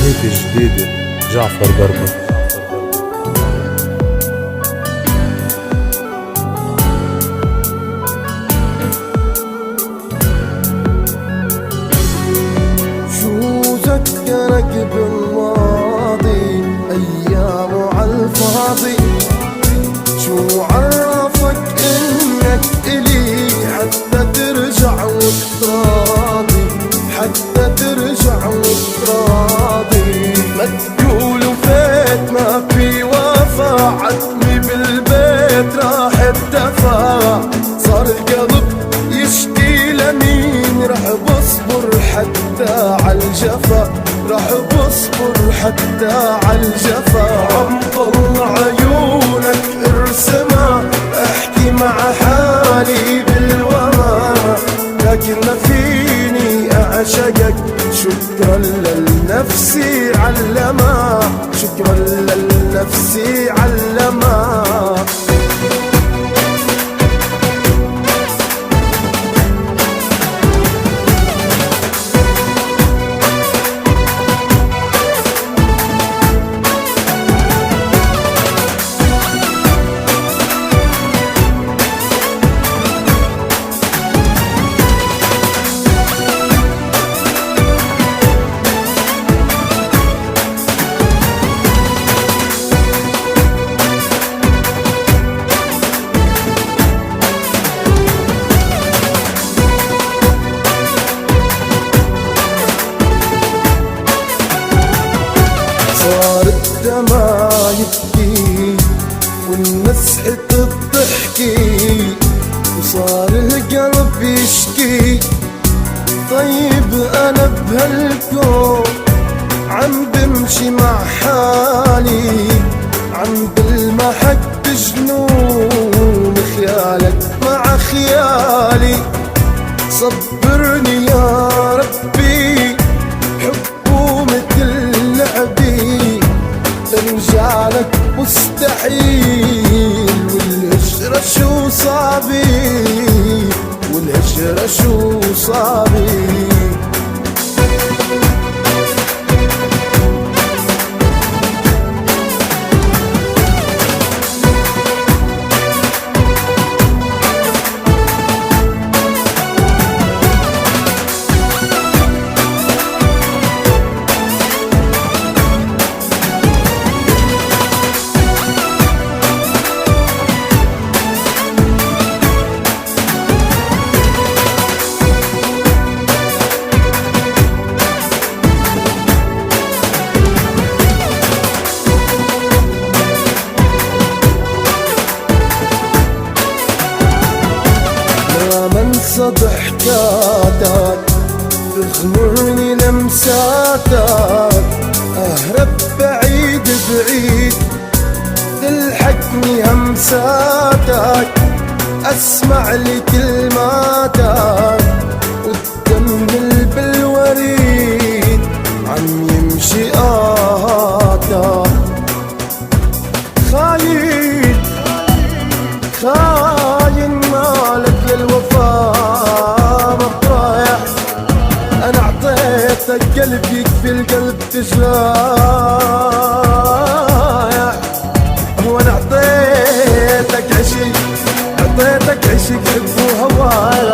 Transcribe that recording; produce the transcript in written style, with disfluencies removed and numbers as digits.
أغنيتي الجديدة جعفر بربر. شو ذكرك بالماضي أيامه عالفاضي؟ شو عرفك إنك إلي حتى ترجع وتراضي، حتى ترجع وتراضي؟ ما تقولوا فات ما في وفا، عتمي بالبيت راح اتدفى، صار القلب يشكي لمين، رح بصبر حتى عالجفا، رح بصبر حتى عالجفا. عم طلع عيونك ارسمها، احكي مع حالي بالوما، لكن ما فيني اعشقك، شكرا للنفسي علما، شكرا للنفسي علما. صار الدمع يبكي والنسحة الضحكي، وصار القلب يشكي. طيب أنا بهالكون عم بمشي مع حالي، عم بلمحك بجنون خيالك مع خيالي. صبرني يا ربي، حبه مثل لعبي، ترجع لك مستحيل، والهجرة شو صعبي، والهجرة شو صعبي. ضحكاتك تغمرني لمساتك، اهرب بعيد بعيد تلحقني همساتك، اسمع لي كلماتك والدم بالوريد عم يمشي آهاتك. خاين خاين مالك للوفا مطايح، انا اعطيتك قلبي يكفي القلب تجرايح، وانا اعطيتك عشق، اعطيتك عشق حب وهوايا.